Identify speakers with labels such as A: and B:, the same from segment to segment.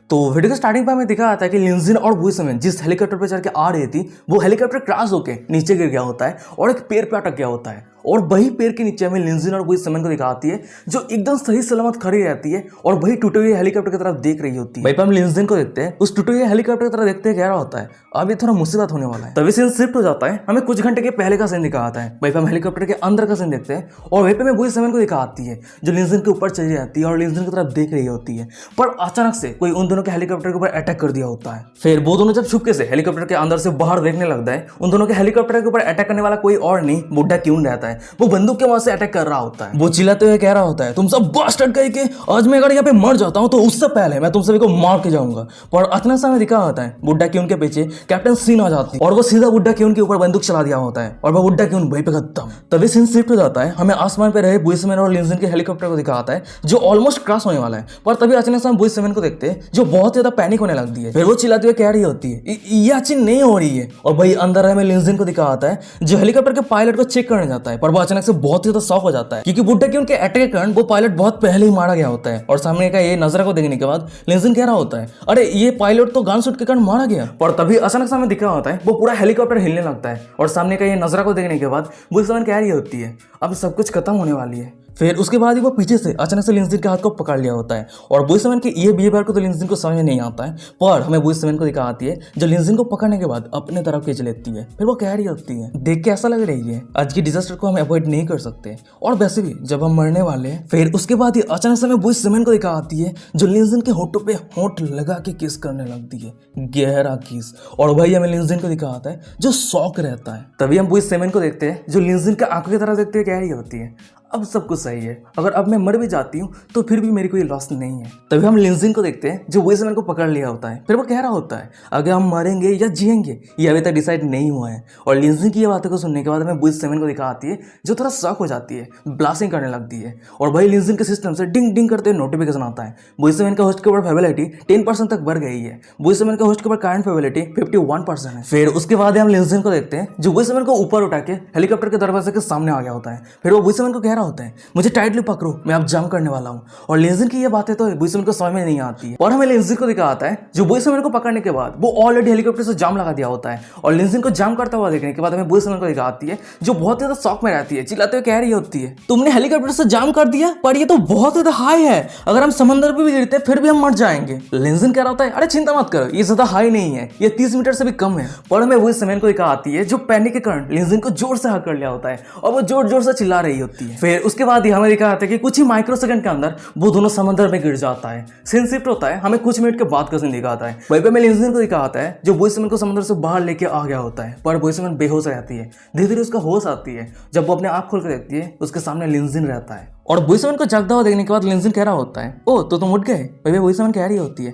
A: तो वीडियो के स्टार्टिंग पे हमें दिखा आता है कि लिंजिन और बुइसमैन जिस हेलीकॉप्टर पे चढ़ के आ रही थी वो हेलीकॉप्टर क्रैश होके नीचे गिर गया होता है और एक पेड़ पे अटक गया होता है। और वही पेड़ के नीचे हमें लिंजिन और बुइसमैन को दिखाती है जो एकदम सही सलामत खड़ी रहती है और वही टूटे हुए हेलीकॉप्टर की तरफ देख रही होती है। वहीं पे हम लिंजिन को देखते हैं, उस टूटे हुए हेलीकॉप्टर की तरफ देखते हैं, कह रहा होता है अब ये थोड़ा मुसीबत होने वाला है। तभी सीन शिफ्ट हो जाता है, हमें कुछ घंटे के पहले का सीन दिखाता है। वहीं पे हम हेलीकॉप्टर के अंदर का सीन देखते हैं और वहीं पे हमें बुइसमैन को दिखाती है जो लिंजिन के ऊपर चली जाती है और लिंजिन की तरफ देख रही होती है, पर अचानक से कोई उन दोनों के हेलीकॉप्टर के ऊपर अटैक कर दिया होता है। फिर वो दोनों जब छुपके से हेलीकॉप्टर के अंदर से बाहर देखने लगता है, उन दोनों के हेलीकॉप्टर के ऊपर अटैक करने वाला कोई और नहीं बुड्ढा क्यून रहता है। वो बंदूक के वहां से अटैक कर रहा होता है। वो चिल्लाते हुए कह रहा होता है तुम सब बास्टर्ड कहीं के, आज मैं अगर यहाँ पे मर जाता हूँ तो उससे पहले मैं तुम सभी को मार के जाऊंगा। पर अचानक से हमें दिखा होता है बुड्ढा क्यून के पीछे कैप्टन सीन आ जाती है और वो सीधा बुड्ढा क्यून के ऊपर बंदूक चला दिया होता है और वो बुड्ढा क्यून वहीं पे खत्म। तभी सीन शिफ्ट हो जाता है, हमें आसमान पे रहे बुइसमैन और लिंजिन के हेलीकॉप्टर को दिखाता है जो ऑलमोस्ट क्रैश होने वाला है। पर तभी अचानक से हम बुइसमैन को देखते हैं जो बहुत ज्यादा पैनिक होने लगती है। फिर वो चिल्लाते हुए कह रही होती है ये अच्छी नहीं हो रही है। और वही अंदर हमें लिंजिन को दिखाता है जो हेलीकॉप्टर के पायलट को चेक करने जाता है, पर वो अचानक से बहुत ज्यादा शॉक हो जाता है क्योंकि बुड्ढे के उनके अटैक के कारण वो पायलट बहुत पहले ही मारा गया होता है। और सामने का ये नजरा को देखने के बाद लिंजिन कह रहा होता है अरे ये पायलट तो गन शॉट के कारण मारा गया। पर तभी अचानक से हमें दिखा होता है वो पूरा हेलीकॉप्टर हिलने लगता है और सामने का ये नजरा को देखने के बाद बुइसमैन कह रही होती है अब सब कुछ खत्म होने वाली है। फिर उसके बाद ही वो पीछे से अचानक से लिंजिन के हाथ को पकड़ लिया होता है और बुइसमैन के ये बिहेवियर को तो लिंजिन को समझ में नहीं आता है, पर हमें बुइसमैन को दिखा आती है जो लिंजिन को पकड़ने के बाद अपने तरफ खींच लेती है। फिर वो कह रही होती है देख के ऐसा लग रही है आज की डिजास्टर को हम अवॉइड नहीं कर सकते और वैसे भी जब हम मरने वाले हैं। फिर उसके बाद ही अचानक से हमें बुइसमैन को दिखा आती है जो लिंजिन के होठों पे होठ लगा के किस करने लगती है, गहरा किस। और वही हमें लिंजिन को दिखा आता है जो शौक रहता है। तभी हम बुइसमैन को देखते हैं जो लिंजिन के आंखों की तरफ देखते हुए कह रही होती है अब सब कुछ सही है, अगर अब मैं मर भी जाती हूँ तो फिर भी मेरी कोई लॉस नहीं है। तभी हम लिंजिन को देखते हैं जो बुइसमैन को पकड़ लिया होता है। फिर वो कह रहा होता है अगर हम मरेंगे या जिएंगे ये अभी तक डिसाइड नहीं हुआ है। और लिंजिन की ये बातों को सुनने के बाद हमें बुइसमैन को दिखा आती है जो थोड़ा शॉक हो जाती है, ब्लास्टिंग करने लगती है और वही लिंजिन के सिस्टम से डिंग डिंग करते हुए नोटिफिकेशन आता है बुइसमैन का होस्ट के ऊपर फेबिलिटी 10% तक बढ़ गई है। बुइसमैन का होस्ट के ऊपर करंट फेबिलिटी 51% है। फिर उसके बाद हम लिंजिन को देखते हैं जो बुइसमैन को ऊपर उठा के हेलीकॉप्टर के दरवाजे के सामने आ गया होता है। फिर वो बुइसमैन को कह रहा होता है मुझे टाइटली पकड़ो मैं अब जंप करने वाला हूँ। और लिंजिन की ये बातें तो बुइसमैन को समझ में नहीं आती है और हमें लिंजिन को दिखा आता है जो बुइसमैन को पकड़ने के बाद वो ऑलरेडी हेलीकॉप्टर से जाम लगा दिया होता है। और लिंजिन को जाम करता हुआ देखने के बाद हमें बुइसमैन को दिखा आती है जो बहुत ज्यादा शॉक में रहती है, चिल्लाते हुए कह रही होती है तुमने हेलीकॉप्टर से जाम कर दिया पर ये तो बहुत ज्यादा हाई है, अगर हम समंदर पे भी गिरते फिर भी हम मर जाएंगे। लिंजिन कह रहा होता है अरे चिंता मत करो ये ज्यादा हाई नहीं है, ये 30 मीटर से भी कम है। पर हमें बुइसमैन को दिखा आती है जो पैनिक के कारण लिंजिन को जोर से हक कर लिया होता है और वो जोर जोर से चिल्ला रही होती है। फिर उसके बाद ही हमें दिखा आता है कि कुछ ही माइक्रो सेकंड के अंदर वो दोनों समंदर में गिर जाता है। सीन शिफ्ट होता है, हमें कुछ मिनट के बाद का सीन दिखाता है। वहीं पे मैं लिंजिन को दिखाता है जो बुइसमैन को समंदर से बाहर लेके आ गया होता है, पर बुइसमैन बेहोश रहती है। धीरे धीरे उसका होश आती है, जब वो अपने आँख खोल कर देखती है उसके सामने लिंजिन रहता है। और बुइसमैन को जागता हुआ देखने के बाद लिंजिन कह रहा होता है ओ तो तुम उठ गए। वही बुइसमैन कह रही होती है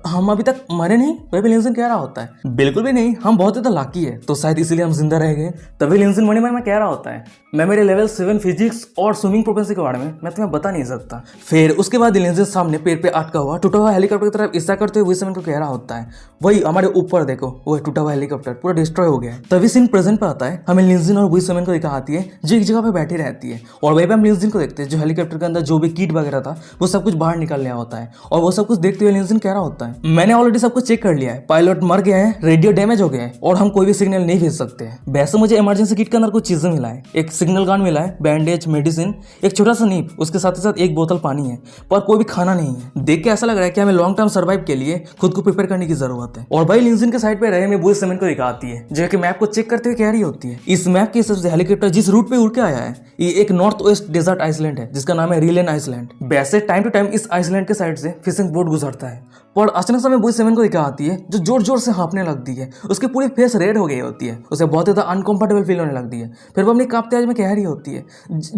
A: हम अभी तक मरे नहीं। वही लिंजिन कह रहा होता है बिल्कुल भी नहीं, हम बहुत ज्यादा लाकी है तो शायद इसीलिए हम जिंदा रह गए। तभी लिंजिन मन में कह रहा होता है मैं मेरे लेवल 7 फिजिक्स और स्विमिंग प्रोपेंसी के बारे में मैं तुम्हें बता नहीं सकता। फिर उसके बाद लिंजिन सामने पेड़ पे अटका हुआ टूटा हुआ हेलीकॉप्टर की तरफ इशारा करते हुए बुइसमैन को कह रहा होता है वही हमारे ऊपर देखो वो टूटा हुआ हेलीकॉप्टर पूरा डिस्ट्रॉय हो गया है। तभी सीन प्रेजेंट पे आता है, हमें लिंजिन और बुइसमैन को दिखा आती है जो एक जगह पे बैठी रहती है और वहीं पे हम लिंजिन को देखते हैं जो हेलीकॉप्टर के अंदर जो भी किट वगैरह था वो सब कुछ बाहर निकल लिया होता है। और वो सब कुछ देखते हुए लिंजिन कह रहा होता है मैंने ऑलरेडी सब कुछ चेक कर लिया है, पायलट मर गया है, रेडियो डैमेज हो गया है और हम कोई भी सिग्नल नहीं भेज सकते हैं। वैसे मुझे इमरजेंसी किट के अंदर कुछ चीजें मिला है, एक सिग्नल गन मिला है, बैंडेज, मेडिसिन, एक छोटा सा नीप, उसके साथ ही साथ एक बोतल पानी है, पर कोई भी खाना नहीं है। देख के ऐसा लग रहा है कि हमें लॉन्ग टर्म सर्वाइव के लिए खुद को प्रिपेयर करने की जरूरत है। और भाई लिंजिन के साइड पे रहे में बुइसमैन को दिखाती है जो कि मैप को चेक करते हुए कह रही होती है इस मैप के हिसाब से हेलीकॉप्टर जिस रूट पे उड़ के आया है ये एक नॉर्थ वेस्ट डेजर्ट आइसलैंड है जिसका नाम है रिलेन आइसलैंड। वैसे टाइम टू टाइम इस आइसलैंड के साइड से फिशिंग बोट गुजरता है, पर अचानक से बुइसमैन को दिखा आती है जो जोर जोर से हाँफने लगती है, उसकी पूरी फेस रेड हो गई होती है, उसे बहुत ज्यादा अनकंफर्टेबल फील होने लगती है। फिर वो अपनी कांपते आवाज में कह रही होती है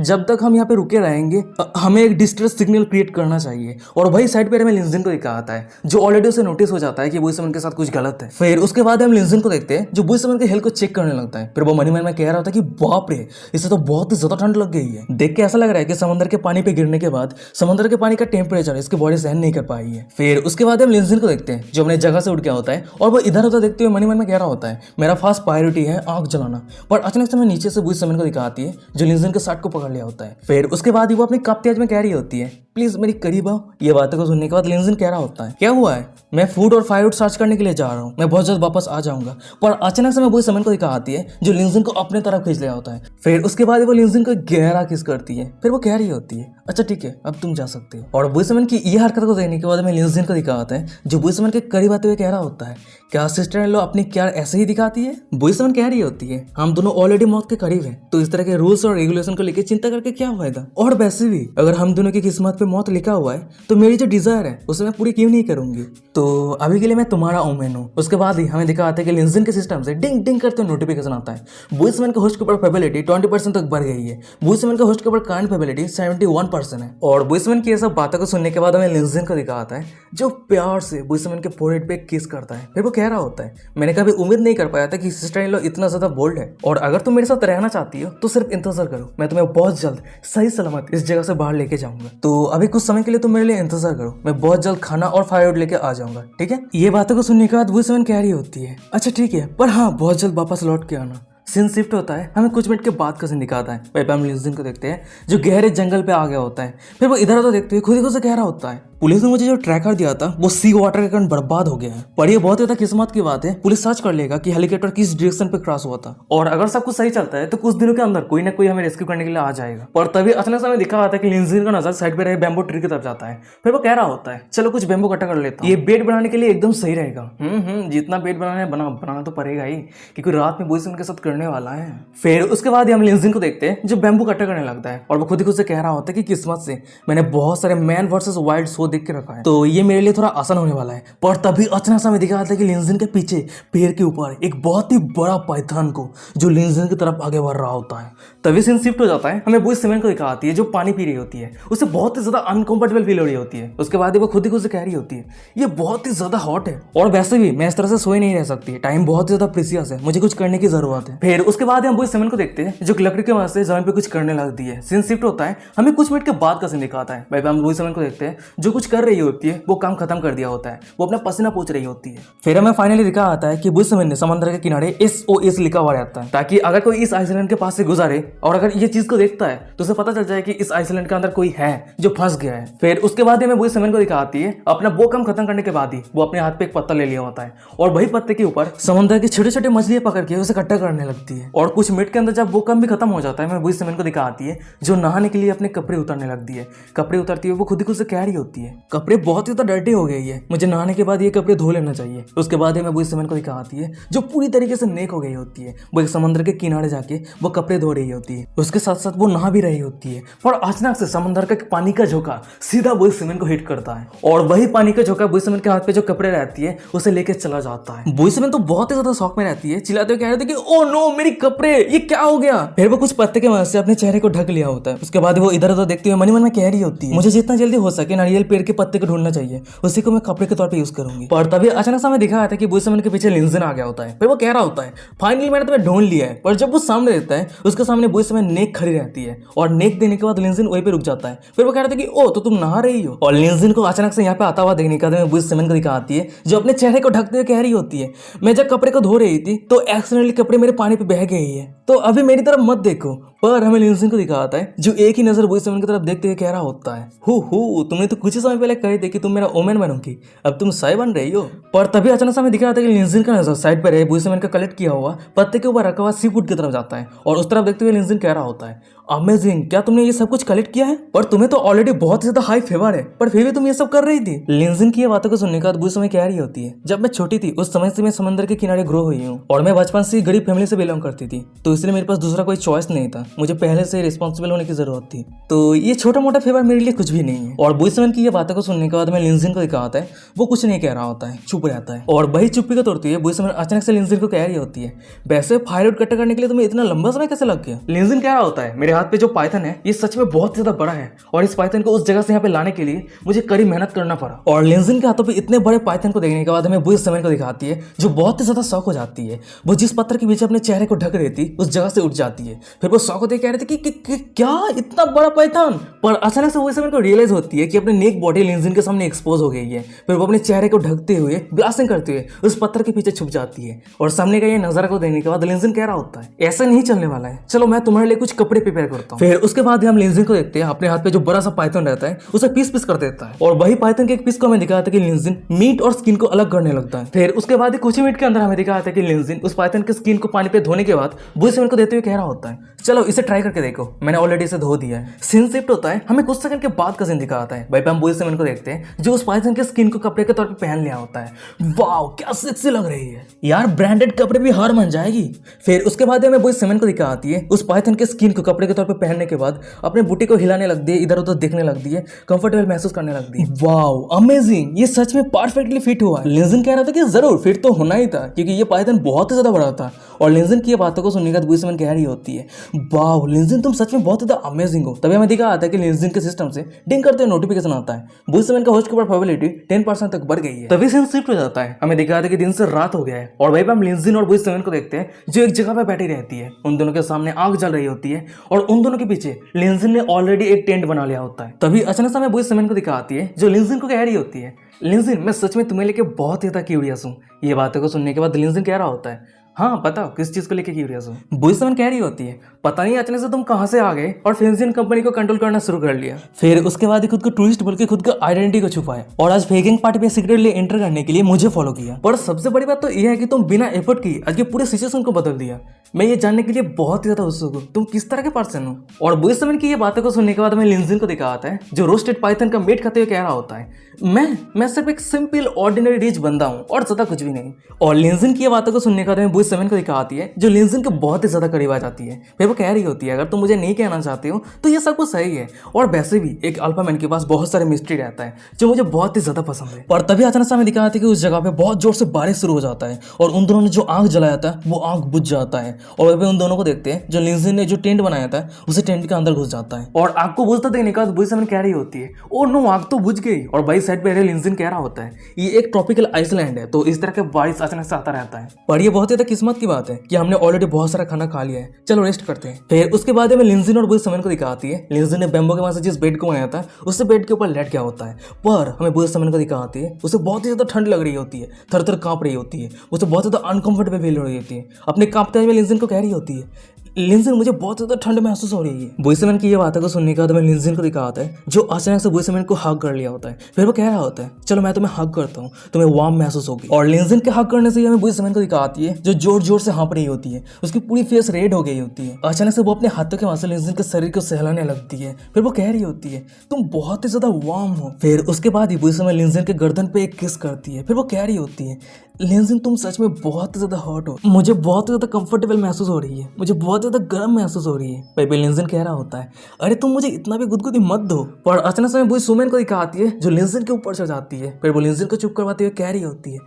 A: जब तक हम यहाँ पे रुके रहेंगे हमें एक डिस्ट्रेस सिग्नल क्रिएट करना चाहिए। और वही साइड पे हमें लिंजिन को दिखा आता है जो ऑलरेडी उसे नोटिस हो जाता है कि बुइसमैन के साथ कुछ गलत है। फिर उसके बाद हम लिंजिन को देखते हैं जो बुइसमैन के हेल्थ को चेक करने लगता है। फिर वो मन में कह रहा होता है कि बाप रे इसे तो बहुत ही ज्यादा ठंड लग गई है। देख के ऐसा लग रहा है कि समंदर के पानी पे गिरने के बाद समंदर के पानी का टेम्परेचर इसकी बॉडी सहन नहीं कर पाई है। फिर उसके बाद हम लिंजिन को देखते हैं जो अपने जगह से उठ गया होता है और वो इधर उधर देखते हुए मन ही मन में कह रहा होता है मेरा फर्स्ट प्रायोरिटी है आग जलाना। पर अचानक से हमें नीचे से बुई सेवन को दिखाती है जो लिंजिन के शर्ट को पकड़ लिया होता है। फिर उसके बाद ही वो अपनी कप तेज में कह रही होती है प्लीज मेरी करीब आओ। ये बातों को सुनने के बाद लिंजिन कह रहा होता है क्या हुआ है, मैं फूड और फायरवुड सर्च करने के लिए जा रहा हूँ, मैं बहुत जल्द वापस आ जाऊंगा। पर अचानक से मैं बुई सेवन को दिखाती है जो लिंजिन को अपने तरफ खींच लिया होता है। फिर उसके बाद वो लिंजिन को गहरा किस करती है। फिर वो कह रही होती है अच्छा ठीक है अब तुम जा सकते हो। और बुई सेवन की ये हरकत को देखने के बाद हमें लिंजिन को दिखाता है जो बुई सेवन के करीब आते हुए कह रहा होता है क्या सिस्टर इन लॉ अपनी क्या ऐसे ही दिखाती है। बुई सेवन कह रही होती है हम दोनों ऑलरेडी मौत के करीब हैं तो इस तरह के रूल्स और रेगुलेशन को लेकर चिंता करके क्या फायदा। और वैसे भी अगर हम दोनों की किस्मत पे मौत लिखा हुआ है तो मेरी जो डिजायर है उसे मैं पूरी क्यों नहीं करूंगी। तो अभी के लिए मैं तुम्हारा ओमेन हूँ। उसके बाद ही हमें दिखाता है कि लिंजिन के सिस्टम से डिंग डिंग करते नोटिफिकेशन आता है बुई सेवन के होस्ट के ऊपर प्रोबेबिलिटी 20% तक बढ़ गई है। बुई सेवन के होस्ट के ऊपर करंट प्रोबेबिलिटी 71% है। और बुई सेवन की ये सब बातों को सुनने के बाद हमें लिंजिन को दिखाता है जो प्यार से बुई सेवन के फोरहेड पे किस करता है। फिर वो कह रहा होता है मैंने कभी उम्मीद नहीं कर पाया था कि सिस्टर इन लॉ इतना ज्यादा बोल्ड है और अगर तुम मेरे साथ रहना चाहती हो तो सिर्फ इंतजार करो, मैं तुम्हें बहुत जल्द सही सलामत इस जगह से बाहर लेके जाऊंगा। तो अभी कुछ समय के लिए तुम मेरे लिए इंतजार करो, मैं बहुत जल्द खाना और फायरवुड लेके आ जाऊंगा ठीक है। ये बातों को सुनने के बाद बुई सेवन कह रही होती है अच्छा ठीक है पर हाँ बहुत जल्द वापस लौट के आना। सीन शिफ्ट होता है, हमें कुछ मिनट के बाद का सीन दिखाता है। वहीं पे हम लिंजिन को देखते हैं जो गहरे जंगल पे आ गया होता है। फिर वो इधर उधर देखते हुए खुद ही खुद से कह रहा होता है पुलिस ने मुझे जो ट्रैकर दिया था वो सी वाटर के कारण बर्बाद हो गया है। पर ये बहुत ज्यादा किस्मत की बात है, पुलिस सर्च कर लेगा कि हेलीकॉप्टर किस डायरेक्शन पे क्रॉस हुआ था और अगर सब कुछ सही चलता है तो कुछ दिनों के अंदर कोई ना कोई हमें रेस्क्यू करने के लिए आ जाएगा। पर तभी अचानक से हमें दिखा आता है कि लिंजिन का नजर साइड पे रहे बैम्बू ट्री की तरफ जाता है। फिर वो कह रहा होता है चलो कुछ बैम्बू इकट्ठा कर लेता हूं, ये बेड बनाने के लिए एकदम सही रहेगा। जितना बेड बनाना है बनाना तो पड़ेगा ही क्योंकि रात में बुई सेवन के साथ करने वाला है। फिर उसके बाद हम लिंजिन को देखते हैं जो बैम्बू इकट्ठा करने लगता है और वो खुद ही खुद से कह रहा होता है कि किस्मत से मैंने बहुत सारे मैन वर्सेस वाइल्ड शो देख के रखा है तो ये मेरे लिए थोड़ा आसान होने वाला है। पर तभी अचानक से हमें दिखा आता है कि लिंजिन के पीछे पेड़ के ऊपर एक बहुत ही बड़ा पाइथन को जो लिंजिन की तरफ आगे बढ़ रहा होता है। तभी सीन शिफ्ट हो जाता है, हमें बुई सेवन को दिखा आती है जो पानी पी रही होती है, उसे बहुत ही ज्यादा अनकंफर्टेबल फील हो रही होती है। उसके बाद वो खुद ही खुद से कह रही होती है ये बहुत ही ज्यादा हॉट है और वैसे भी मैं इस तरह से सोए नहीं रह सकती, टाइम बहुत ज्यादा प्रीसियस है, मुझे कुछ करने की जरूरत है। फिर उसके बाद हम बुई सेवन को देखते हैं जो लकड़ी के मदद से जमीन पे कुछ करने लगती है। सीन शिफ्ट होता है, हमें कुछ मिनट के बाद का सीन दिखाता है। भाई हम बुई सेवन को देखते हैं जो कुछ कर रही होती है वो काम खत्म कर दिया होता है, वो अपना पसीना पोंछ रही होती है। फिर हमें फाइनली दिखा आता है कि बुई सेवन ने समंदर के किनारे SOS लिखा हुआ रहता है ताकि अगर कोई इस आइसलैंड के पास से गुजारे और अगर ये चीज को देखता है तो उसे पता चल जाए कि इस आइसलैंड के अंदर कोई है जो फंस गया है। फिर उसके बाद हमें बुई सेवन को दिखाती है अपना वो काम खत्म करने के बाद ही वो अपने हाथ पे एक पत्ता ले लिया होता है और वही पत्ते के ऊपर समंदर की छोटे छोटे मछलियां पकड़ के उसे इकट्ठा करने लगती है। और कुछ मिनट के अंदर जब वो काम भी खत्म हो जाता है हमें बुई सेवन को दिखाती है जो नहाने के लिए अपने कपड़े उतारने लगती है। कपड़े उतारती है वो खुद ही खुद से कह रही होती है कपड़े बहुत ही ज्यादा डर्टी हो गई है, मुझे नहाने के बाद ये कपड़े धो लेना चाहिए। उसके बाद हमें बुई सेवन को दिखाती है जो पूरी तरीके से नेक हो गई होती है, वो एक समुद्र के किनारे जाके वो कपड़े धो रही होती है, उसके साथ साथ वो नहा भी रही होती है। पर अचानक से समंदर का पानी का झोंका सीधा बुई सेवन को हिट करता है और वही पानी का झोंका बुई सेवन के हाथ पे जो कपड़े रहती है उसे लेके चला जाता है। बुई सेवन तो बहुत ही ज्यादा शौक में रहती है, चिल्लाते हुए कह रहे थे कि ओ नो मेरी कपड़े, ये क्या हो गया। फिर वो कुछ पत्ते के मदद से अपने चेहरे को ढक लिया होता है। उसके बाद वो इधर उधर देखते हुए मन में कह रही होती है मुझे जितना जल्दी हो सके नारियल पेड़ के पत्ते को ढूंढना चाहिए, उसी को मैं कपड़े के तौर पे यूज करूंगी। पर तभी अचानक से हमें दिखा था कि बुई सेवन के पीछे लिंजिन आ गया होता है। फिर वो कह रहा होता है फाइनली मैंने तुम्हें ढूंढ लिया है। पर जब वो सामने देता है उसके सामने बुई सेवन नेक खड़ी रहती है और नेक देने के बाद लिंजिन वहीं पे रुक जाता है। फिर वो कह रहा था कि ओ तो तुम नहा रही हो। और लिंजिन को अचानक से यहाँ पे आता हुआ देखने का बुई सेवन को दिखाती है जो अपने चेहरे को ढकते हुए कह रही होती है मैं जब कपड़े को धो रही थी तो एक्सीडेंटली कपड़े मेरे पानी पे बह गई है, तो अभी मेरी तरफ मत देखो। पर हमें लिंजिन को दिखाता है जो एक ही नजर बुई सेवन की तरफ देखते हुए कह रहा होता है हु तुमने तो कुछ ही समय पहले कही थी कि तुम मेरा ओमेन बनोगी, अब तुम साई बन रही हो। पर तभी अचानक से हमें दिख रहा था कि लिंजिन का नजर साइड पे रहे बुई सेवन का कलेक्ट किया हुआ पत्ते के ऊपर रखा हुआ सी फूड की तरफ जाता है और उस तरफ देखते हुए लिंजिन कह रहा होता है अमेजिंग, क्या तुमने ये सब कुछ कलेक्ट किया है? पर तुम्हें तो ऑलरेडी बहुत ज्यादा हाई फेवर है, पर फिर भी तुम ये सब कर रही थी। लिंजिन की ये बातों को सुनने के बाद बुई सेवन कह रही होती है जब मैं छोटी थी उस समय से मैं समंदर के किनारे ग्रो हुई हूँ और मैं बचपन से गरीब फैमिली से बिलोंग करती थी, तो इसलिए मेरे पास दूसरा कोई चॉइस नहीं था, मुझे पहले से रिस्पॉन्सिबल होने की जरूरत थी, तो ये छोटा मोटा फेवर मेरे लिए कुछ भी नहीं है। और बुई सेवन की ये बातों को सुनने के बाद मैं लिंजिन को दिखाता है वो कुछ नहीं कह रहा होता है, चुप रहता है। और वही चुप्पी को तोड़ती है बुई सेवन अचानक से लिंजिन को कह रही होती है वैसे फायरवुड इकट्ठा करने के लिए तुम्हें इतना लंबा समय कैसे लग गया? लिंजिन कह रहा होता है मेरे हाथ हाथ पे जो पाइथन है ये सच में बहुत ज्यादा बड़ा है और इस पाइथन को उस जगह से यहाँ पे लाने के लिए मुझे कड़ी मेहनत करना पड़ा। और लिंजिन के हाथों पे इतने बड़े पाइथन को देखने के बाद हमें बुइस सेवन को दिखाती है जो बहुत ही ज्यादा शौक हो जाती है। वो जिस पत्थर के पीछे अपने चेहरे को ढक रही थी उस जगह से उठ जाती है। फिर वो शौक होते कह रहे थे कि क्या इतना बड़ा पाइथन, पर अचानक से बुइस सेवन को रियलाइज होती है कि अपनी नेक बॉडी लिंजिन के सामने एक्सपोज हो गई है। फिर वो अपने चेहरे को ढकते हुए ब्लास्टिंग करते हुए उस पत्थर के पीछे छुप जाती है और सामने का ये नजारा को देखने के बाद लिंजिन कह रहा होता है ऐसा नहीं चलने वाला है, चलो मैं तुम्हारे लिए कुछ कपड़े प्रिपेयर करता हूँ। फिर उसके बाद हम लिंजिन को देखते हैं अपने हाथ पे जो बड़ा सा पाइथन रहता है उसे पीस पीस कर देता है और वही पाइथन के एक पीस को हमें दिखाता है कि लिंजिन मीट और स्किन को अलग करने लगता है। फिर उसके बाद कुछ ही मिनट के अंदर हमें दिखाता है कि लिंजिन उस पाइथन के स्किन को पानी पे धोने के बाद बुइस सेवन को देते हुए कह रहा होता है चलो इसे ट्राई करके देखो, मैंने ऑलरेडी इसे धो दिया है। सीन शिफ्ट होता है, हमें कुछ सेकंड के बाद का सीन दिखाता है। भाई हम बुइस सेवन को देखते हैं जो उस पाइथन के स्किन को कपड़े के तौर पे पहन लिया होता है। वाओ क्या सेक्सी लग रही है यार, ब्रांडेड कपड़े भी हार मान जाएगी। फिर उसके बाद हमें बुइस सेवन को दिखाती है उस पाइथन के स्किन को कपड़े के तौर पे पहनने के बाद अपने बूटी को हिलाने लगती है, इधर उधर देखने लगती है, कंफर्टेबल महसूस करने लगती है। वाओ अमेजिंग, ये सच में परफेक्टली फिट हुआ है। लिंजिन कह रहा था कि जरूर फिट तो होना ही था क्योंकि ये पाइथन बहुत ही ज्यादा बड़ा था। और लिंजिन की बातों को सुनने के बाद बुइस सेवन कह रही होती है वाओ लिंजिन तुम सच में बहुत ज्यादा अमेजिंग हो। तभी हमें दिखा आता है कि लिंजिन के सिस्टम से डिंग करते हुए नोटिफिकेशन आता है। बुइस सेवन का होस्ट के ऊपर प्रोबेबिलिटी 10% तक बढ़ गई है। तभी सीन शिफ्ट हो जाता है, हमें दिखा आता है कि दिन से रात हो गया है और वहीं पे हम लिंजिन और बुइस सेवन को देखते हैं जो एक जगह पे बैठी रहती है। उन दोनों के सामने आग जल रही होती है और उन दोनों के पीछे लिंजिन ने ऑलरेडी एक टेंट बना लिया होता है। तभी अचानक से हमें बुइस सेवन को दिखाती है जो लिंजिन को कह रही होती है लिंजिन मैं सच में तुम्हें लेके बहुत ज्यादा क्यूरियस हूँ। ये बातों को सुनने के बाद लिंजिन कह रहा होता है हाँ बताओ किस चीज को लेके क्यूरियस हो। बुइस सेवन कह रही होती है पता नहीं अचानक से तुम कहां से आ गए और फेंसियन कंपनी को कंट्रोल करना शुरू कर लिया। फिर उसके बाद खुद को टूरिस्ट बोल के खुद का आइडेंटिटी को छुपाया और आज फेकिंग पार्टी पे सीक्रेटली एंटर करने के लिए मुझे फॉलो किया। पर सबसे बड़ी बात तो यह है कि तुम बिना एफर्ट की आज के पूरे सिचुएशन को बदल दिया। मैं ये जानने के लिए बहुत ज्यादा उत्सुक हूँ तुम किस तरह के पर्सन हो। और बुइस सेवन की ये बातों को सुनने के बाद हमें लिंजिन को दिखा आता है जो रोस्टेड पाइथन का मीट खाते हुए कह रहा होता है मैं सिर्फ एक सिंपल ऑर्डिनरी रिच बंदा हूँ और ज्यादा कुछ भी नहीं। और लिंजिन की ये बातों को सुनने के बाद हमें बुइस सेवन को दिखाती है जो लिंजिन के बहुत ही ज्यादा करीब आ जाती है। फिर वो कह रही होती है अगर तुम मुझे नहीं कहना चाहते हो तो ये सब कुछ सही है और वैसे भी एक अल्फा मैन के पास बहुत सारे मिस्ट्री रहता है जो मुझे बहुत ही ज्यादा पसंद है। और तभी अचानक से हमें दिखाती है कि उस जगह पे बहुत जोर से बारिश शुरू हो जाता है और उन दोनों ने जो आग जलाया था वो आग बुझ जाता है। और वहीं पे उन दोनों को देखते हैं जो लिंजिन ने जो टेंट बनाया था उसे टेंट के अंदर घुस जाता है और आग को बुझता देखने के बाद बुइस सेवन कह रही होती है ओ नो आग तो बुझ गई। और बाई साइड पे लिंजिन कह रहा होता है ये एक ट्रॉपिकल आइसलैंड है तो इस तरह के बारिश अचानक से आता रहता है। पर ये बहुत ज्यादा किस्मत की बात है कि हमने ऑलरेडी बहुत सारा खाना खा लिया है, चलो रेस्ट करते हैं। फिर उसके बाद हमें लिंजिन और बुइस सेवन को दिखाती है लिंजिन ने बैम्बो के वहां से जिस बेड को बनाया था उससे बेड के ऊपर लेट गया होता है। पर हमें बुइस सेवन को दिखाती है उसे बहुत ही ज्यादा ठंड लग रही होती है, थर थर कांप रही होती है, उसे बहुत ज्यादा अनकंफर्टेबल फील हो रही होती है। अपने कांपते हुए लिंजिन को कह रही होती है लिंजिन मुझे बहुत ज्यादा ठंड महसूस हो रही है। बुइस सेवन की ये बातों को सुनने के बाद हमें लिंजिन को दिखाता है जो अचानक से बुइस सेवन को हग कर लिया होता है। फिर वो कह रहा होता है चलो मैं तुम्हें हग करता हूँ, तुम्हें वार्म महसूस होगी। और लिंजिन के हग करने से ही हमें बुइस सेवन को दिखाती है जो जोर जोर से हाँप रही होती है, उसकी पूरी फेस रेड हो गई होती है। अचानक से वो अपने हाथों के वहां से लिंजिन के शरीर को सहलाने लगती है। फिर वो कह रही होती है तुम बहुत ही ज्यादा वार्म हो। फिर उसके बाद ही बुइस सेवन लिंजिन के गर्दन पे एक किस करती है। फिर वो कह रही होती है लिंजिन तुम सच में बहुत ज्यादा हॉट हो, मुझे बहुत ज्यादा कंफर्टेबल महसूस हो रही है, मुझे बहुत ज्यादा गर्म महसूस हो रही है। बेबी लिंजिन कह रहा होता है अरे तुम मुझे इतना भी गुदगुदी मत दो। पर अचानक से बुइस वुमेन को दिखाती है जो लिंजिन के ऊपर चढ़ जाती है। फिर वो लिंजिन को चुप करवाते हुए कह रही होती है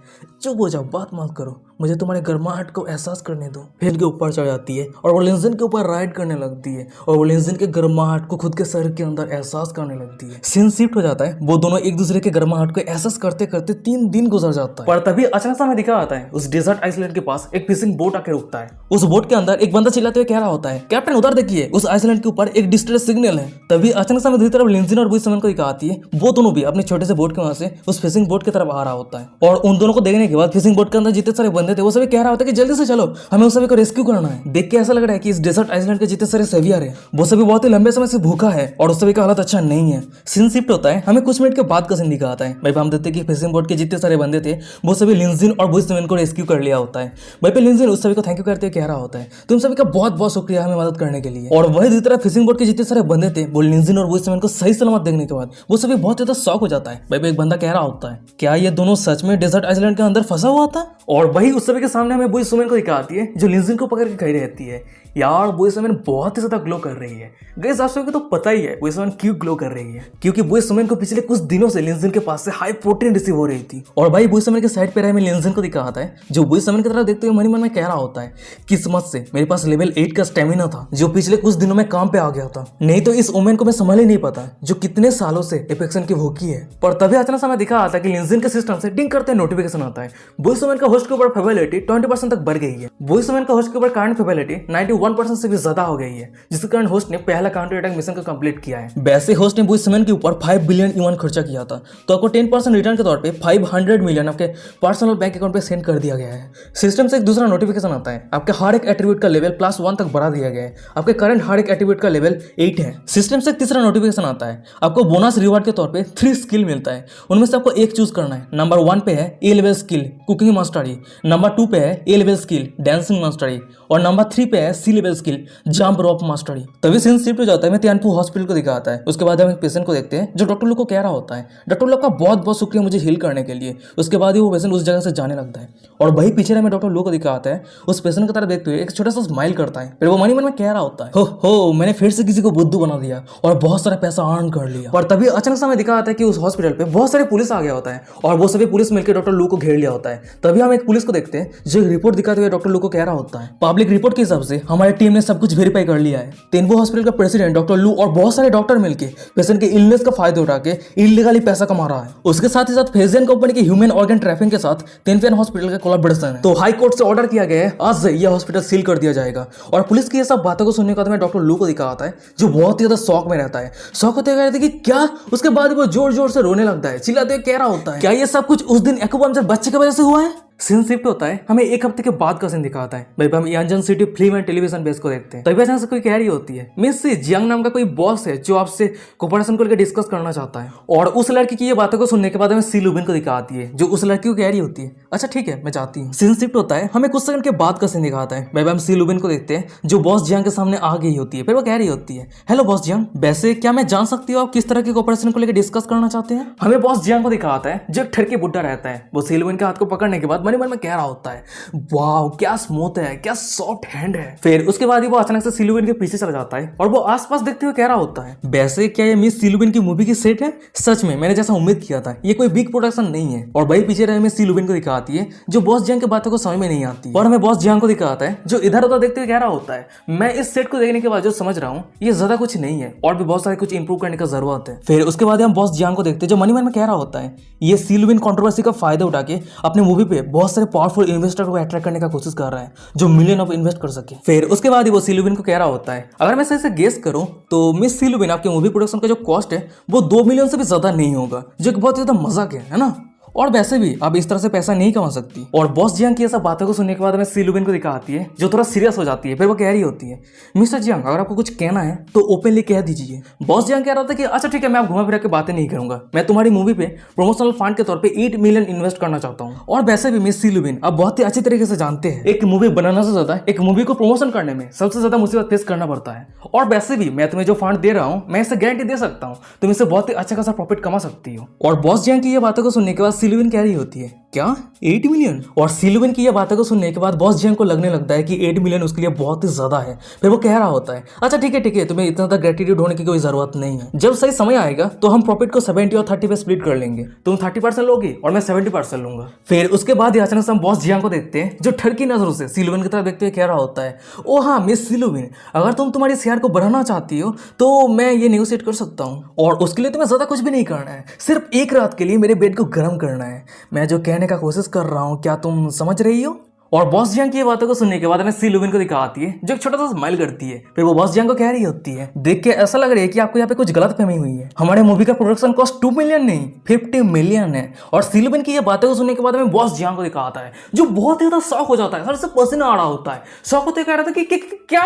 A: चुप हो जाओ, बात मत करो, मुझे तुम्हारे गर्माहट को एहसास करने दो। फिर इनके ऊपर चढ़ जाती है और वो लिंजिन के ऊपर राइड करने लगती है और वो लिंजिन के गर्माहट को खुद के सर के अंदर एहसास करने लगती है। सीन शिफ्ट हो जाता है, वो दोनों एक दूसरे के गर्माहट को एहसास करते करते 3 दिन गुजर जाता है। पर तभी अचानक से हमें दिखा आता है उस डेजर्ट आइसलैंड के पास एक फिशिंग बोट आके रुकता है। उस बोट के अंदर एक बंदा चिल्लाते हुए कह रहा होता है कैप्टन उधर देखिए, उस आइसलैंड के ऊपर एक डिस्ट्रेस सिग्नल है। तभी अचानक से हमें दूसरी तरफ लिंजिन और बुइस सेवन को दिखाती है, वो दोनों भी अपने छोटे से बोट के वहां से उस फिशिंग बोट की तरफ आ रहा होता है। और उन दोनों को देखने के बाद फिशिंग बोट के अंदर जितने सारे बंदे थे वो सभी कह रहा होता है कि जल्दी से चलो, हमें उस सभी को रेस्क्यू करना है। देख के ऐसा लग रहा है कि इस डेजर्ट आइसलैंड के जितने सारे सेवियर है वो सभी बहुत ही लंबे समय से भूखा है और उस सभी का हालत अच्छा नहीं है। सीन शिफ्ट होता है, हमें कुछ मिनट के बाद का सीन दिखाता है। भाई हम देखते हैं कि फिशिंग बोट के जितने सारे बंदे थे वो सभी लिंजिन और बुइस सेवन को रेस्क्यू कर लिया होता है। भाई पे लिंजिन उस सभी को थैंक यू करते हुए कह रहा होता है तुम सभी का बहुत बहुत शुक्रिया हमें मदद करने के लिए। और वही दूसरी तरफ फिशिंग बोट के जितने सारे बंदे थे वो लिंजिन और बुइस सेवन को सही सलामत देखने के बाद वो सभी बहुत ज्यादा शॉक हो जाता है। भाई एक बंदा कह रहा होता है क्या ये दोनों सच में डेजर्ट आइसलैंड के अंदर फंसा हुआ था। और वही उस समय के सामने हमें बुई सुमन को दिखाती है जो लिंजिन को पकड़ के खड़ी रहती है। यार बुई सुमन बहुत ही ज्यादा ग्लो कर रही है। गाइस आप सबको तो पता ही है बुई सुमन क्यों ग्लो कर रही है, क्योंकि बुई सुमन को पिछले कुछ दिनों से लिंजिन के पास से हाई प्रोटीन रिसीव हो रही थी। और भाई बुई सुमन के साइड पे हमें लिंजिन को दिखाता है जो बुई सुमन की तरफ देखते हुए मन में कह रहा होता है, किस्मत से मेरे पास लेवल 8 का स्टेमिना था जो पिछले कुछ दिनों में काम पे आ गया था, नहीं तो इस वुमेन को मैं संभाल ही नहीं पाता जो कितने सालों से एपेक्सन की भूखी है। पर तभी अचानक समय दिखा आता है कि लिंजिन के सिस्टम से डिंग करते नोटिफिकेशन आता है, बुई सुमन का होस्ट के ऊपर फेबिलिटी 20% तक बढ़ गई है। बुई सुमन का होस्ट के ऊपर करंट फेबिलिटी 91% से भी ज्यादा हो गई है, जिसके कारण होस्ट ने पहला काउंटर अटैक मिशन को कंप्लीट किया है। वैसे होस्ट ने बुई सुमन के ऊपर 5 बिलियन यूएन खर्चा किया था, तो आपको 10% रिटर्न के तौर पे 500 मिलियन आपके पर्सनल बैंक अकाउंट पे सेंड कर दिया गया है। सिस्टम से एक दूसरा नोटिफिकेशन आता है, आपके हर एक एट्रीब्यूट का लेवल +1 तक बढ़ा दिया गया है, आपके करंट हर एक एट्रीब्यूट का लेवल 8 है। सिस्टम से एक तीसरा नोटिफिकेशन आता है, आपको बोनस रिवार्ड के तौर पे 3 स्किल मिलता है, उनमें से आपको एक चूज करना है। नंबर 1 पे है A level skill cooking mastery, number 2 पे है A level skill dancing mastery और नंबर 3 पे है C level skill jump rope mastery. तभी सीन शिफ्ट हो जाता है, मैं त्यानपू हॉस्पिटल को दिखाता है। उसके बाद हम एक पेशेंट को देखते हैं जो डॉक्टर लोग को कह रहा होता है, डॉक्टर लोग का बहुत बहुत शुक्रिया मुझे हील करने के लिए। उसके बाद ही वो पेशेंट उस जगह से जाने लगता है और वही पीछे हमें डॉक्टर लोग को दिखाता है, उस पेशेंट की तरफ देखते हुए एक छोटा सा स्माइल करता है, फिर वो मन में कह रहा होता है, हो मैंने फिर से किसी को बुद्धू बना दिया और बहुत सारा पैसा अर्न कर लिया। और तभी अचानक से हमें दिखा आता है कि उस हॉस्पिटल पे बहुत सारे पुलिस आ गया होता है और वो सभी पुलिस मिलकर डॉक्टर लू को घेर लिया होता है। तभी हम एक पुलिस को देखते हैं जो एक रिपोर्ट दिखाते हुए डॉक्टर लू को कह रहा होता है, पब्लिक रिपोर्ट के हिसाब से हमारी टीम ने सब कुछ वेरीफाई कर लिया है। तेनवो हॉस्पिटल का प्रेसिडेंट डॉक्टर लू और बहुत सारे डॉक्टर मिलकर पेशेंट के इलनेस का फायदा उठा के इलीगली पैसा कमा रहा है। उसके साथ ही साथ फेजियन कंपनी की ह्यूमन ऑर्गन ट्रैफिकिंग के साथ तेनफेन हॉस्पिटल का कोलैबोरेशन है। तो हाई कोर्ट से ऑर्डर किया गया है आज से यह हॉस्पिटल सील कर दिया जाएगा। और पुलिस की ये सब बातों को सुनने के बाद में डॉक्टर लू को दिखा आता है जो बहुत ही ज्यादा शौक में रहता है। शौक होते कहते कि क्या, उसके बाद वो जोर जोर से रोने लगता है, चिल्लाते हुए कह रहा होता है, क्या ये सब कुछ उस दिन एक्वा बच्चे की वजह से हुआ है। सीन शिफ्ट होता है, हमें एक हफ्ते के बाद का सीन दिखाता है। भाई हम यांजन city film and television base को देखते हैं। तभी अचानक से कोई कह रही होती है, मिस जियांग नाम का कोई बॉस है जो आपसे कोऑपरेशन को लेकर डिस्कस करना चाहता है। और उस लड़की की ये बातों को सुनने के बाद हमें सी लुबिन को दिखाती है जो उस लड़की को कह रही होती है, अच्छा ठीक है मैं जाती हूँ। सीन शिफ्ट होता है, हमें कुछ सेकंड के बाद का सीन दिखाता है। भाई हम सी लुबिन को देखते हैं जो बॉस जियांग के सामने आ गई होती है। फिर वो कह रही होती है, हेलो बॉस जियांग, वैसे क्या मैं जान सकती हूँ आप किस तरह के कोऑपरेशन को लेकर डिस्कस करना चाहते हैं। हमें बॉस जियांग को दिखाता है जो ठरके बुड्ढा रहता है। वो सी लुबिन के हाथ को पकड़ने के बाद मन में कह रहा होता है, वाओ क्या स्मूथ है, क्या सॉफ्ट हैंड है। फिर उसके बाद ही वो अचानक से सिलुबिन के पीछे चला जाता है और वो आसपास देखते हुए कह रहा होता है, वैसे क्या ये मिस सिलुबिन की मूवी की सेट है। सच में मैंने जैसा उम्मीद किया था, ये कोई बिग प्रोडक्शन नहीं है। और वही पीछे रहे मिस सिलुबिन को दिखाती है जो बॉस जियांग की बातों को समझ में नहीं आती और हमें बॉस जियांग को दिखाता है जो इधर उधर देखते हुए कह रहा होता है, मैं इस सेट को देखने के बाद जो समझ रहा हूँ ये ज्यादा कुछ नहीं है और भी बहुत सारे कुछ इंप्रूव करने का जरूरत है। फिर उसके बाद हम बॉस जियांग को देखते हैं जो मन में कह रहा होता है, ये सिलुबिन कंट्रोवर्सी का फायदा उठा के अपने मूवी पे बहुत सारे पावरफुल इन्वेस्टर को अट्रैक्ट करने का कोशिश कर रहा है जो मिलियन ऑफ इन्वेस्ट कर सके। फिर उसके बाद ही वो सिलुबिन को कह रहा होता है, अगर मैं सही से गेस करूं तो मिस सिलुबिन आपके मूवी प्रोडक्शन का जो कॉस्ट है वो 2 मिलियन से भी ज्यादा नहीं होगा, जो कि बहुत ज्यादा मजाक है ना। और वैसे भी आप इस तरह से पैसा नहीं कमा सकती। और बॉस जियांग की ये सब बातों को सुनने के बाद हमें सिलुबिन को दिखाती है जो थोड़ा सीरियस हो जाती है। फिर वो कह रही होती है, मिस्टर जियांग अगर आपको कुछ कहना है तो ओपनली कह दीजिए। बॉस जियांग कह रहा था कि अच्छा ठीक है मैं आप घुमा फिरा के बातें नहीं करूंगा, मैं तुम्हारी मूवी पे प्रमोशनल फंड के तौर पे 8 मिलियन इन्वेस्ट करना चाहता हूँ। और वैसे भी मिस सिलुबिन आप बहुत ही अच्छी तरीके से जानते हैं एक मूवी बनाने से ज्यादा एक मूवी को प्रमोशन करने में सबसे ज्यादा मुसीबत फेस करना पड़ता है। और वैसे भी मैं तुम्हें जो फंड दे रहा हूँ मैं इसे गारंटी दे सकता हूँ तुम इससे बहुत ही अच्छा खासा प्रॉफिट कमा सकती हो। और बॉस जियांग की ये बातों को सुनने के बाद सिलुबिन कह रही होती है, क्या 8 मिलियन। और सिलुबिन की ये बातों को सुनने के बाद बॉस जियांग को लगने लगता है कि 8 मिलियन उसके लिए बहुत ही ज्यादा है। फिर वो कह रहा होता है, अच्छा ठीक है तुम्हें इतना ज्यादा ग्रेटिट्यूड होने की कोई जरूरत नहीं है, जब सही समय आएगा तो हम प्रॉफिट को 70 और 30 पे स्प्लिट कर लेंगे, तुम 30% लोगी और मैं 70% लूंगा। फिर उसके बाद अचानक से हम बॉस जियांग को देखते हैं जो ठरकी नजरों से सिलुबिन की तरफ देखते हुए कह रहा होता है, ओ हाँ मिस सिलुबिन अगर तुम तुम्हारी शेयर को बढ़ाना चाहती हो तो मैं ये नेगोशिएट कर सकता हूँ और उसके लिए तुम्हें ज्यादा कुछ भी नहीं करना है, सिर्फ एक रात के लिए मेरे बेड को गर्म करना है। मैं जो कहने का कोशिश कर रहा हूं क्या तुम समझ रही हो। और बॉस जियांग की ये बातों को सुनने के बाद हमें सिलुबिन को दिखाती है जो एक छोटा सा स्माइल करती है। फिर वो बॉस जियांग को कह रही होती है, देख के ऐसा लग रहा है कि आपको यहाँ पे कुछ गलत फहमी हुई है, हमारे मूवी का प्रोडक्शन कॉस्ट 2 मिलियन नहीं 50 मिलियन है। और सिलुबिन की ये बातों को सुनने के बाद हमें बॉस जियांग को दिखाता है जो बहुत ही ज्यादा शॉक हो जाता है, सर से पसीना आ रहा होता है, शॉक होते कह रहा था कि क्या।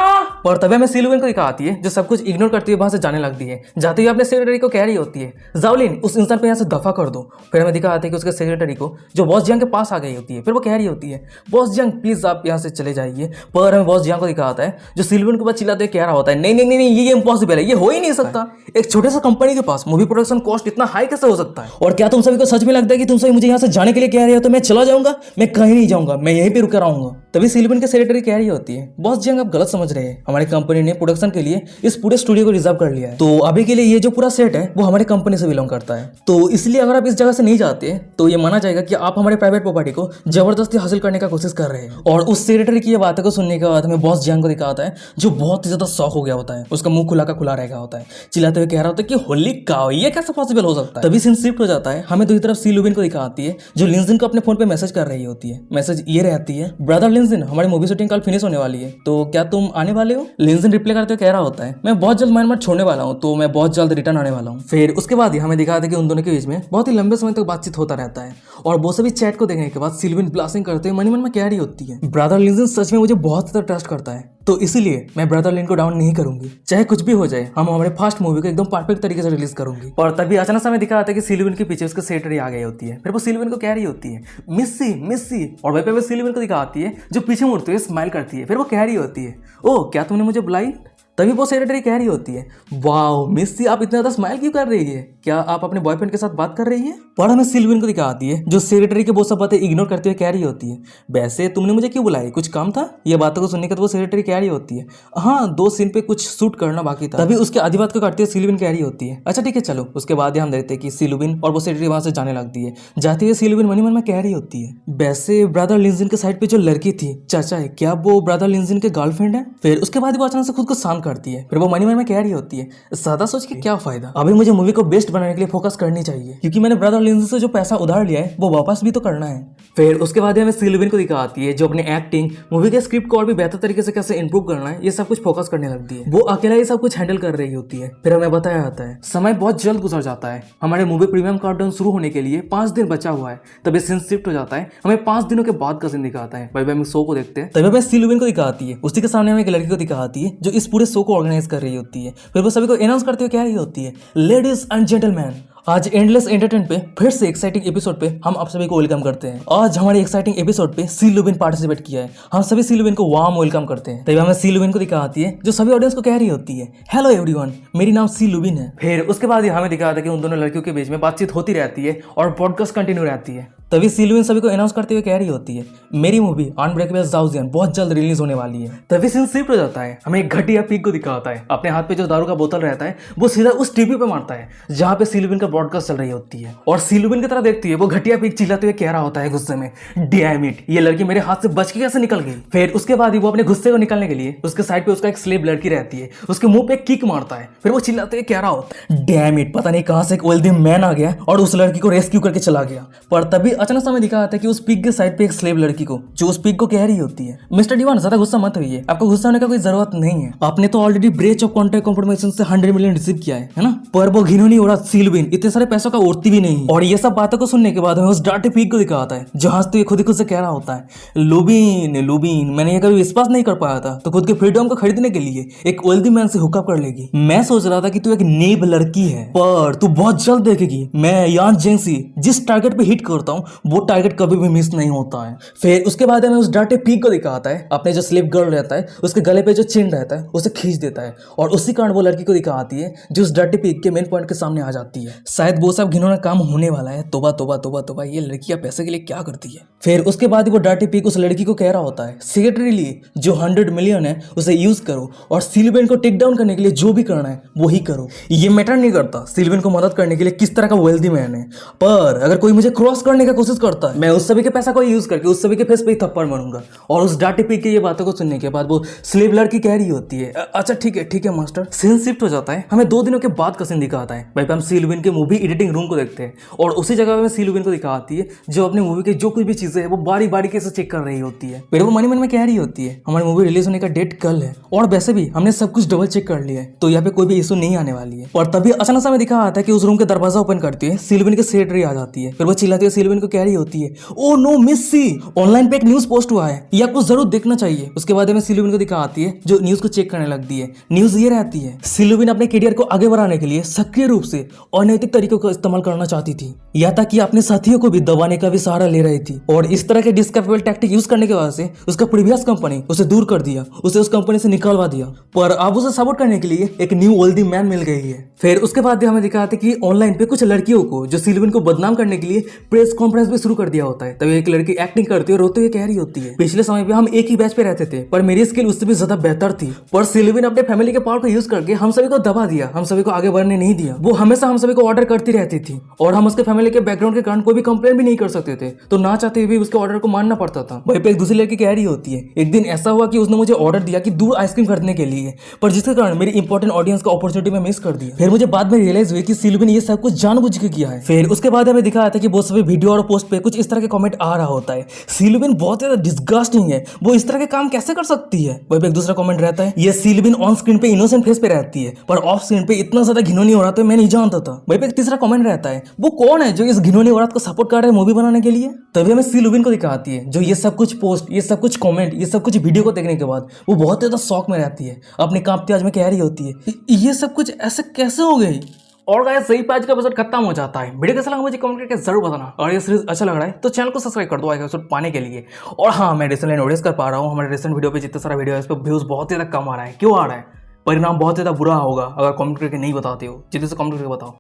A: और तभी हमें सिलुबिन को दिखाती है जो सब कुछ इग्नोर करती हुए वहां से जाने लगती है, जाते हुए अपने सेक्रेटरी को कह रही होती है, जावलिन उस इंसान को यहाँ से दफा कर दो। फिर हमें दिखाते हैं कि उसके सेक्रेटरी को जो बॉस जियांग के पास आ गई होती है। फिर वो कह रही होती है, बॉस बॉस जियांग प्लीज आप यहाँ से चले जाइए। पर हमें बॉस जियांग को दिखाता है जो सिल्विन के पास चिल्लाते हुए कह रहा होता है नहीं नहीं नहीं नहीं ये इम्पॉसिबल है, ये हो ही नहीं सकता। एक छोटे सा कंपनी के पास मूवी प्रोडक्शन कॉस्ट इतना हाई कैसे हो सकता है? और क्या तुम सभी को सच में लगता है कि तुम सभी मुझे यहाँ से जाने के लिए कह रहे हो? तो मैं चला जाऊंगा, मैं कहीं नहीं जाऊंगा, मैं यहीं पे रुका रहूंगा। तभी सिल्विन के सेक्रेटरी कह रही होती है बॉस जियांग आप गलत समझ रहे हैं, हमारी कंपनी ने प्रोडक्शन के लिए इस पूरे स्टूडियो को रिजर्व कर लिया है, तो अभी के लिए ये जो पूरा सेट है वो हमारी कंपनी से बिलोंग करता है, तो इसलिए अगर आप इस जगह से नहीं जाते तो ये माना जाएगा कि आप हमारे प्राइवेट प्रॉपर्टी को जबरदस्ती हासिल करने का कोशिश कर रहे हैं। और उस सेक्रेटरी की ये बातों को सुनने के बाद हमें बॉस जियांग को दिखाता है जो बहुत ही ज्यादा शॉक हो गया होता है, उसका मुंह खुला का खुला रह गया होता है, चिल्लाते हुए कह रहा होता है कि होली काओ ये कैसे पॉसिबल हो सकता है। तभी सीन शिफ्ट हो जाता है, हमें दूसरी तरफ सी लुबिन को दिखाती है जो लिंजिन को अपने फोन पे मैसेज कर रही होती है। मैसेज ये रहती है ब्रदर लिंजिन हमारी मूवी शूटिंग कल फिनिश होने वाली है, तो क्या तुम आने वाले हो? लिंजिन रिप्लाई करते हुए कह रहा होता है मैं बहुत जल्द म्यांमार छोड़ने वाला हूँ, तो मैं बहुत जल्द रिटर्न आने वाला हूँ। फिर उसके बाद हमें दिखाते हैं कि उन दोनों के बीच में बहुत ही लंबे समय तक बातचीत होता रहता है और वो सभी चैट को देखने के बाद सिल्विन ब्लास्टिंग करते हुए मनी मन में कह रही होती है ब्रदर लिंजिन सच में मुझे बहुत ज्यादा ट्रस्ट करता है, तो इसीलिए मैं ब्रदर लिन को डाउन नहीं करूंगी, चाहे कुछ भी हो जाए हम हमारे फर्स्ट मूवी को एकदम परफेक्ट तरीके से रिलीज करूंगी। और तभी अचानक से हमें दिखा आता है कि सिल्विन के पीछे उसके सेक्रेटरी आ गई होती है, फिर वो सिल्विन को कह रही होती है मिस्सी मिस्सी, और वहीं पे वो सिल्विन को दिखाती है जो पीछे मुड़ते हुए स्माइल करती है, फिर वो कह रही होती है ओ क्या तुमने मुझे बुलाई? तभी वो सेक्रेटरी कह रही होती है वाओ मिस्सी आप इतना ज्यादा स्माइल क्यों कर रही है, क्या आप अपने बॉयफ्रेंड के साथ बात कर रही है? पर हमें सिल्विन को दिखाती है जो सेक्रेटरी के वो सब बातें इग्नोर करते हुए कह रही होती है वैसे तुमने मुझे क्यों बुलाई, कुछ काम था? ये बातों को सुनने के बाद वो सेक्रेटरी कह रही होती है हाँ 2 सीन पे कुछ शूट करना बाकी था। तभी उसके आधी बात को काटते हुए सिल्विन कह रही होती है अच्छा ठीक है चलो। उसके बाद हम देखते हैं कि सिल्विन और वो सेक्रेटरी वहां से जाने लगती है, जाते हुए सिल्विन मनी मन में कह रही होती है वैसे ब्रदर लिंजिन के साइड पे जो लड़की थी चाचा है क्या वो ब्रदर लिंजिन के गर्लफ्रेंड है? फिर उसके बाद वो अचानक से खुद को शांत करती है, फिर वो मनी मन में कह रही होती है ज्यादा सोच के क्या फायदा, अभी मुझे मूवी को बेस्ट बनाने के लिए फोकस करनी चाहिए क्योंकि मैंने ब्रदर लिंजिन से जो पैसा उधार लिया है वो वापस भी तो करना है। फिर उसके बाद हमें सिल्विन को दिखाती है जो अपने एक्टिंग मूवी के स्क्रिप्ट को और भी बेहतर तरीके से कैसे इंप्रूव करना है ये सब कुछ फोकस करने लगती है, वो अकेला ही सब कुछ हैंडल कर रही होती है। फिर हमें बताया जाता है समय बहुत जल्द गुजर जाता है, हमारे मूवी प्रीमियम काउंटडाउन शुरू होने के लिए 5 दिन बचा हुआ है। तभी सीन शिफ्ट हो जाता है, हमें 5 दिनों के बाद का सीन दिखाता है, भाई हम शो को देखते हैं। तभी हमें सिल्विन को दिखाती है, उसी के सामने हमें एक लड़की को दिखाती है जो इस पूरे शो को ऑर्गेनाइज कर रही होती है, फिर वो सभी को अनाउंस करते हुए कह रही होती है लेडीज एंड जेंटलमैन आज एंडलेस एंटरटेन पे फिर से एक्साइटिंग एपिसोड पे हम आप सभी को वेलकम करते हैं। आज हमारे एक्साइटिंग एपिसोड पे सी लुबिन पार्टिसिपेट किया है, हम सभी सी लुबिन को वार्म वेलकम करते हैं। तभी हमें सी लुबिन को दिखाती है जो सभी ऑडियंस को कह रही होती है हेलो एवरीवन मेरी नाम सी लुबिन है। फिर उसके बाद हमें दिखाता है कि उन दोनों लड़कियों के बीच में बातचीत होती रहती है और पॉडकास्ट कंटिन्यू रहती है। तभी सिल्विन सभी को अनाउंस करते हुए कह रही होती है मेरी मूवी अनब्रेकेबल जाओजियन बहुत जल्द रिलीज होने वाली है। तभी सीन शिफ्ट हो जाता है, हमें एक घटिया पिग को दिखाता है, अपने हाथ पे जो दारू का बोतल रहता है वो सीधा उस टीवी पे मारता है जहाँ पे सिल्विन का ब्रॉडकास्ट चल रही होती है, और सिल्विन की तरह देखती है वो घटिया पिग चिल्लाते हुए कह रहा होता है गुस्से में डैम इट ये लड़की मेरे हाथ से बच के कैसे निकल गई। फिर उसके बाद ही वो अपने गुस्से को निकालने के लिए उसके साइड पे उसका एक स्लेव लड़की रहती है, उसके मुंह पे किक मारता है, फिर वो चिल्लाते हुए कह रहा होता है डैम इट पता नहीं कहां से एक वेल्दी मैन आ गया और उस लड़की को रेस्क्यू करके चला गया। पर तभी अचानक से हमें दिखा आता है कि उस पिग के साइड पे एक स्लेव लड़की को जो उस पिग को कह रही होती है मिस्टर डिवान ज्यादा गुस्सा मत होइए, आपको गुस्सा होने का कोई जरूरत नहीं है, आपने तो already breach of contract compromisation से 100 मिलियन रिसीव किया है ना, पर वो घिनौनी औरत सिल्विन इतने सारे पैसों का ओढ़ती भी नहीं। और ये सब बातों को सुनने के बाद हमें उस डार्टी पिग को दिखाता है जो हंसते हुए खुद ही खुद से कह रहा होता है लुबिन लुबिन मैंने ये कभी विश्वास नहीं कर पाया था तो खुद के फ्रीडम को खरीदने के लिए एक वेल्दी मैन से हुकअप कर लेगी। मैं सोच रहा था कि तू एक नेब लड़की है पर तू बहुत जल्द देखेगी मैं यान जेंसी जिस टारगेट पे हिट करता हूँ वो टारगेट कभी भी मिस नहीं होता है। फिर उसके बाद हमें उस डार्टी पिग को दिखाता है अपने जो स्लेव गर्ल रहता है उसके गले पे जो चिन रहता है उसे खींच देता है, और उसी कारण वो लड़की को दिखाती है जो उस डार्टी पिग के मेन पॉइंट के सामने आ जाती है। शायद वो सब घिनौना काम होने वाला है, तोबा तोबा तोबा तोबा ये लड़कियां पैसे के लिए क्या करती है। फिर उसके बाद वो डार्टी पिग उस लड़की को कह रहा होता है सेक्रेटरी जो 100 मिलियन है उसे यूज करो और सिल्विन को टेक डाउन करने के लिए जो भी करना है वो ही करो, ये मैटर नहीं करता सिल्विन को मदद करने के लिए किस तरह का वेल्दी मैन है, पर अगर कोई मुझे क्रॉस करने का कोशिश करता है मैं उस सभी के पैसा को यूज करके उस सभी के फेस पे ही थप्पड़ मारूंगा। और उस डार्टी पिग की ये बातों को सुनने के बाद वो स्लेव लड़की कह रही होती है अच्छा ठीक है मास्टर। सीन शिफ्ट हो जाता है, हमें 2 दिनों के बाद का सीन दिखाता है, भाई हम सिल्विन के मूवी एडिटिंग रूम को देखते हैं और उसी जगह में सिल्विन को दिखाती है जो अपनी मूवी के जो कुछ भी चीजें है वो बारी बारी से चेक कर रही होती है। फिर वो मन में कह रही होती है हमारी मूवी रिलीज होने का डेट कल है और वैसे भी हमने सब कुछ डबल चेक कर लिया है तो यहाँ पे कोई भी इशू नहीं आने वाली है। और तभी अचानक से हमें दिखा आता है कि उस रूम का दरवाजा ओपन करती है सिल्विन की सेक्रेटरी आ जाती है, फिर वो चिल्लाती है सिल्विन को कह रही होती है, ओ नो मिस सी, ऑनलाइन पे एक न्यूज पोस्ट हुआ है, ये आपको जरूर देखना चाहिए। उसके बाद हमें सिलुबिन को दिखा आती है जो न्यूज को चेक करने लगती है। न्यूज ये रहती है, सिलुबिन अपने करियर को आगे बढ़ाने के लिए सक्रिय रूप से अनैतिक तरीकों का इस्तेमाल करना चाहती थी, या तक कि अपने साथियों को भी दबाने का भी सहारा ले रही थी। और इस तरह के डिस्कैपेबल टैक्टिक यूज करने की वजह से उसका प्रीवियस कंपनी उसे दूर कर दिया, उसे उस कंपनी से निकलवा दिया। पर अब उसे सपोर्ट करने के लिए एक न्यू ओल्डी मैन मिल गई है। फिर उसके बाद हमें दिखाते कि ऑनलाइन पे कुछ लड़कियों को जो सिलुबिन को बदनाम करने के लिए प्रेस कॉन्फ्रेंस भी शुरू कर दिया होता है। तभी एक लड़की एक्टिंग करती है और रोते हुए कह रही होती है, पिछले समय पे हम एक ही बैच पे रहते थे पर मेरी स्किल उससे भी ज्यादा बेहतर थी, पर सिलुबिन अपने फैमिली के पावर को यूज करके हम सभी को दबा दिया, हम सभी को आगे बढ़ने नहीं दिया। वो हमेशा हम सभी को ऑर्डर करती रहती थी और हम उसके फैमिली के बैकग्राउंड के कारण कोई भी कंप्लेन भी नहीं कर सकते थे, तो ना चाहते हुए भी उसके ऑर्डर को मानना पड़ता था। वहीं पे एक दूसरी लड़की कह रही होती है, एक दिन ऐसा हुआ कि उसने मुझे ऑर्डर दिया कि दूध आइसक्रीम खरीदने के लिए, पर जिसके कारण मेरी इंपॉर्टेंट ऑडियंस का अपॉर्चुनिटी में मिस कर दिया। फिर मुझे बाद में रियलाइज हुई कि सिलुबिन ये सब कुछ जानबूझ के किया है। फिर उसके बाद हमें दिखाया था कि बहुत सभी वीडियो और पोस्ट पे कुछ इस तरह के कमेंट आ रहा होता है, सिलुबिन बहुत ज्यादा डिस्गस्टिंग है, वो इस तरह के काम कैसे कर सकती है। वहीं पे एक दूसरा कमेंट रहता है, ये सिलुबिन ऑन स्क्रीन पे इनोसेंट फेस पे रहती है पर ऑफ स्क्रीन पे इतना ज्यादा घिनौनी औरत है मैं नहीं जानता था। वहीं पे एक तीसरा कमेंट रहता है, वो कौन है जो इस घिनौनी औरत को सपोर्ट कर रहा है मूवी बनाने के लिए। तभी हमें सिलुबिन को दिखाती है जो ये सब कुछ पोस्ट, ये सब कुछ कमेंट, ये सब कुछ वीडियो को देखने के बाद वो बहुत ज्यादा शौक में रहती है, अपने कांपते आज में कह रही होती है, ये सब कुछ ऐसे कैसे हो गई। और गाइस सही पे आज का एपिसोड खत्म हो जाता है। वीडियो कैसा लगा मुझे कमेंट करके जरूर बताना, और ये सीरीज अच्छा लग रहा है तो चैनल को सब्सक्राइब कर दो आगे एपिसोड पाने के लिए। और हाँ, मैं रिसेंटली नोटिस कर पा रहा हूँ हमारे रिसेंट वीडियो पे जितना सारा वीडियो है इस पर व्यूज बहुत ज़्यादा कम आ रहा है। क्यों आ रहा है? परिणाम बहुत ज़्यादा बुरा होगा अगर कमेंट करके नहीं बताते हो, जल्दी से कमेंट करके बताओ।